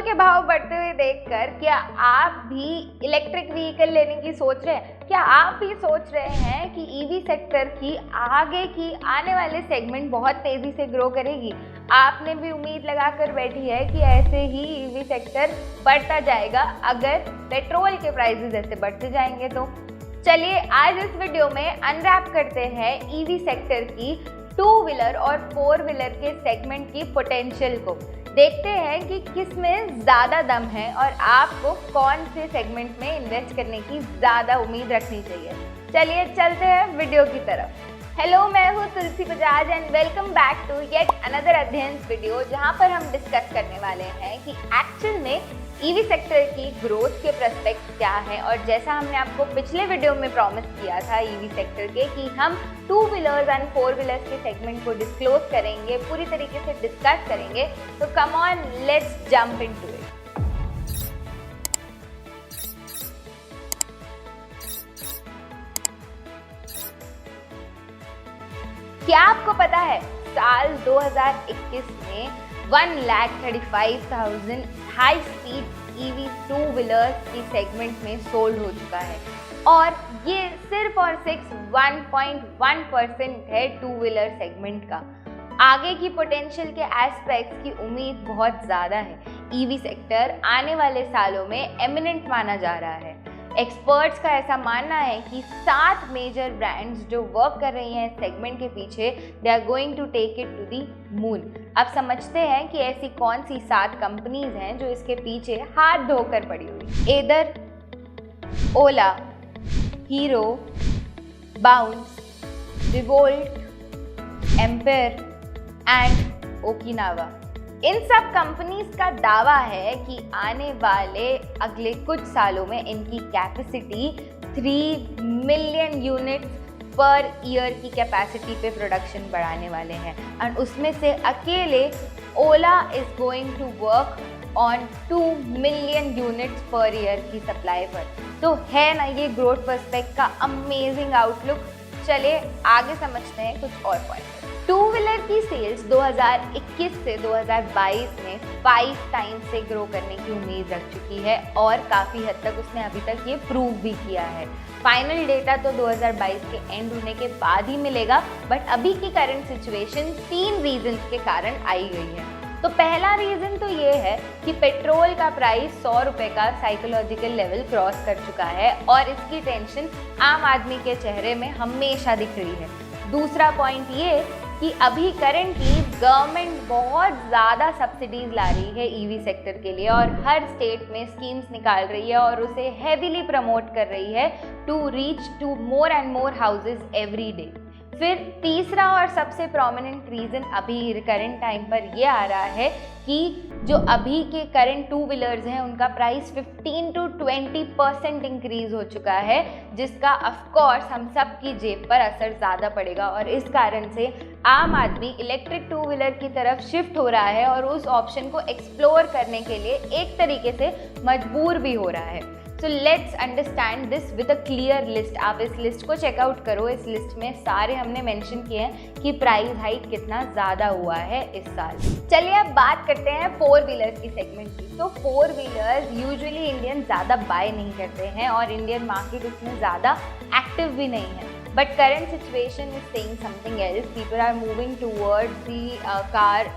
के भाव बढ़ते हुए देखकर क्या आप भी इलेक्ट्रिक व्हीकल लेने की सोच रहे हैं? क्या आप भी सोच रहे हैं कि ईवी सेक्टर की आगे की आने वाले सेगमेंट बहुत तेजी से ग्रो करेगी? आपने भी उम्मीद लगाकर बैठी है कि ऐसे ही ईवी सेक्टर बढ़ता जाएगा अगर पेट्रोल के प्राइसेस ऐसे बढ़ते जाएंगे तो। चलिए आज इस वीडियो में अनरैप करते हैं ईवी सेक्टर की 2 व्हीलर और 4 व्हीलर के सेगमेंट की पोटेंशियल को। देखते हैं कि किस में ज़्यादा दम है और आपको कौन से सेगमेंट में इन्वेस्ट करने की ज़्यादा उम्मीद रखनी चाहिए। चलिए चलते हैं वीडियो की तरफ। हेलो, मैं हूँ Tulsi Bajaj and welcome back to yet another Adhyayan video, जहाँ पर हम डिस्कस करने वाले हैं कि एक्चुअल में ईवी सेक्टर की ग्रोथ के प्रोस्पेक्ट क्या है। और जैसा हमने आपको पिछले वीडियो में प्रॉमिस किया था ईवी सेक्टर के कि हम 2 व्हीलर्स एंड 4 व्हीलर्स के सेगमेंट को डिस्क्लोज करेंगे, पूरी तरीके से डिस्कस करेंगे, तो come on let's jump into it. क्या आपको पता है साल 2021 में 1,35,000 हाई स्पीड ईवी 2 व्हीलर्स की सेगमेंट में सोल्ड हो चुका है और ये सिर्फ और सिर्फ 1.1% है 2 व्हीलर सेगमेंट का। आगे की पोटेंशियल के एस्पेक्ट्स की उम्मीद बहुत ज़्यादा है। ईवी सेक्टर आने वाले सालों में एमिनेंट माना जा रहा है। एक्सपर्ट्स का ऐसा मानना है कि 7 मेजर ब्रांड्स जो वर्क कर रही हैं सेगमेंट के पीछे, they are going to take it to the moon. अब समझते हैं कि ऐसी कौन सी 7 कंपनीज हैं जो इसके पीछे हाथ धोकर पड़ी हुई। Ather, Ola, Hero, Bounce, Revolt, Ampere and Okinawa. इन सब कंपनीज का दावा है कि आने वाले अगले कुछ सालों में इनकी capacity 3 million units per year की कैपेसिटी पे प्रोडक्शन बढ़ाने वाले हैं और उसमें से अकेले Ola is going to work on 2 million units per year की सप्लाई पर। तो है ना ये ग्रोथ पर्सपेक्ट का अमेजिंग आउटलुक। चलिए आगे समझते हैं कुछ और पॉइंट। 2 व्हीलर की सेल्स 2021 से 2022 में 5 टाइम्स से ग्रो करने की उम्मीद रख चुकी है और काफ़ी हद तक उसने अभी तक ये प्रूव भी किया है। फाइनल डेटा तो 2022 के एंड होने के बाद ही मिलेगा, बट अभी की करंट सिचुएशन 3 रीजंस के कारण आई गई है। तो पहला रीज़न तो ये है कि पेट्रोल का प्राइस 100 रुपये का साइकोलॉजिकल लेवल क्रॉस कर चुका है और इसकी टेंशन आम आदमी के चेहरे में हमेशा दिख रही है। दूसरा पॉइंट ये कि अभी करंटली गवर्नमेंट बहुत ज़्यादा सब्सिडीज़ ला रही है ईवी सेक्टर के लिए और हर स्टेट में स्कीम्स निकाल रही है और उसे हेविली प्रमोट कर रही है to reach to more and more houses every day. फिर तीसरा और सबसे प्रोमिनेंट रीज़न अभी करंट टाइम पर ये आ रहा है कि जो अभी के करंट 2 व्हीलर्स हैं उनका प्राइस 15 to 20% इंक्रीज़ हो चुका है, जिसका ऑफकोर्स हम सब की जेब पर असर ज़्यादा पड़ेगा और इस कारण से आम आदमी इलेक्ट्रिक 2 व्हीलर की तरफ शिफ्ट हो रहा है और उस ऑप्शन को एक्सप्लोर करने के लिए एक तरीके से मजबूर भी हो रहा है। So let's understand this with a clear list. आप इस लिस्ट को चेकआउट करो। इस लिस्ट में सारे हमने मेंशन किए हैं कि प्राइस हाइक कितना ज़्यादा हुआ है इस साल। चलिए अब बात करते हैं 4 व्हीलर्स की सेगमेंट की। तो 4 व्हीलर्स यूजुअली इंडियन ज़्यादा बाय नहीं करते हैं और इंडियन मार्केट उसमें ज़्यादा एक्टिव भी नहीं है। But current situation is saying something else. People are moving towards the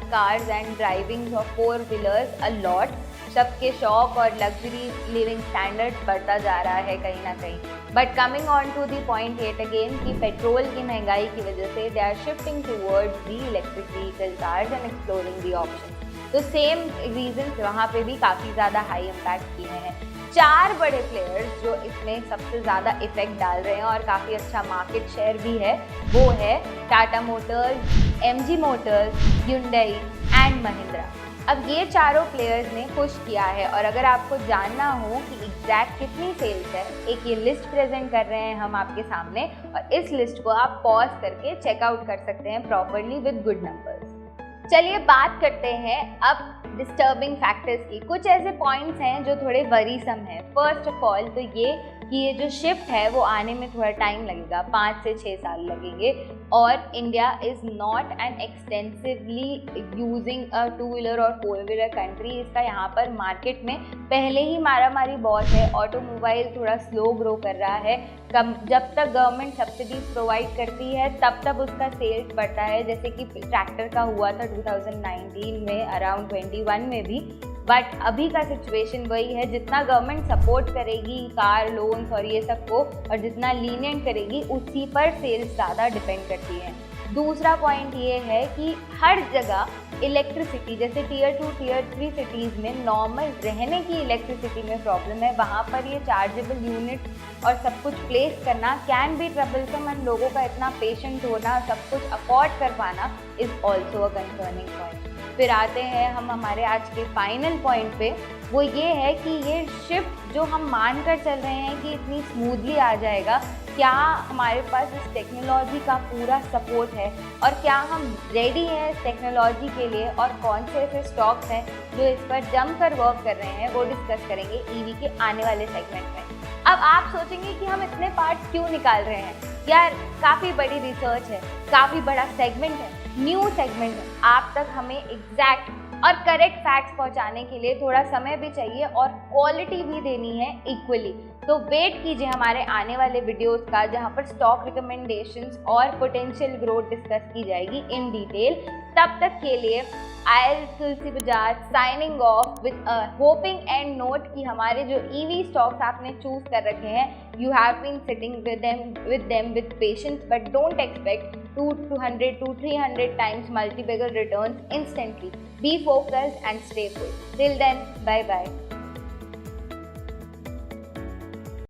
cars and driving of 4 wheelers a lot. सबके शौक और लग्जरी लिविंग स्टैंडर्ड बढ़ता जा रहा है कहीं ना कहीं। But coming on to the point yet again कि पेट्रोल की महंगाई की वजह से they are shifting towards the electric vehicle cars and exploring the option. तो सेम रीजन वहाँ पे भी काफ़ी ज़्यादा हाई इम्पैक्ट किए हैं। 4 बड़े प्लेयर्स जो इसमें सबसे ज़्यादा इफेक्ट डाल रहे हैं और काफ़ी अच्छा मार्केट शेयर भी है, वो है Tata Motors, MG Motors, Hyundai and Mahindra. अब ये चारों प्लेयर्स ने पुश किया है और अगर आपको जानना हो कि एग्जैक्ट कितनी सेल्स है, एक ये लिस्ट प्रेजेंट कर रहे हैं हम आपके सामने और इस लिस्ट को आप पॉज करके चेकआउट कर सकते हैं प्रॉपरली विद गुड नंबर्स। चलिए बात करते हैं अब डिस्टर्बिंग फैक्टर्स की। कुछ ऐसे पॉइंट्स हैं जो थोड़े वरीसम हैं। फर्स्ट ऑफ ऑल तो ये कि ये जो शिफ्ट है वो आने में थोड़ा टाइम लगेगा, 5 से 6 साल लगेंगे। और India is not an extensively using a 2 wheeler और 4 व्हीलर कंट्री। इसका यहाँ पर मार्केट में पहले ही मारामारी बहुत है। ऑटोमोबाइल थोड़ा स्लो ग्रो कर रहा है। जब तक गवर्नमेंट सब्सिडीज प्रोवाइड करती है तब उसका सेल्स बढ़ता है, जैसे कि ट्रैक्टर का हुआ था 2019 में, अराउंड 21 में भी। बट अभी का सिचुएशन वही है, जितना गवर्नमेंट सपोर्ट करेगी कार लोन्स और ये सब को, और जितना लीनियंट करेगी, उसी पर सेल्स ज़्यादा डिपेंड करती है। दूसरा पॉइंट ये है कि हर जगह इलेक्ट्रिसिटी, जैसे टियर 2 टियर 3 सिटीज़ में नॉर्मल रहने की इलेक्ट्रिसिटी में प्रॉब्लम है, वहाँ पर ये चार्जेबल यूनिट और सब कुछ प्लेस करना कैन बी ट्रबलसम, एंड लोगों का इतना पेशेंट होना, सब कुछ अफोर्ड कर पाना is also a concerning point. फिर आते हैं हम हमारे आज के फाइनल पॉइंट पे, वो ये है कि ये शिफ्ट जो हम मान कर चल रहे हैं कि इतनी स्मूथली आ जाएगा, क्या हमारे पास इस टेक्नोलॉजी का पूरा सपोर्ट है, और क्या हम रेडी हैं इस टेक्नोलॉजी के लिए, और कौन से ऐसे स्टॉक्स हैं जो इस पर जमकर वर्क कर रहे हैं, वो डिस्कस करेंगे ईवी के आने वाले सेगमेंट में। अब आप सोचेंगे कि हम इतने पार्ट्स क्यों निकाल रहे हैं यार, काफ़ी बड़ी रिसर्च है, काफ़ी बड़ा सेगमेंट है, न्यू सेगमेंट है। आप तक हमें एग्जैक्ट और करेक्ट फैक्ट्स पहुंचाने के लिए थोड़ा समय भी चाहिए और क्वालिटी भी देनी है इक्वली। तो वेट कीजिए हमारे आने वाले वीडियोस का, जहां पर स्टॉक रिकमेंडेशंस और पोटेंशियल ग्रोथ डिस्कस की जाएगी इन डिटेल। तब तक के लिए I L Tulsi Bajaj signing off with a hoping and note कि हमारे जो ईवी स्टॉक्स आपने चूज कर रखे हैं, you have been sitting with them with patience, but don't expect 200 to 300 times multi-bagger returns instantly. Be focused and stay full. Till then, bye bye.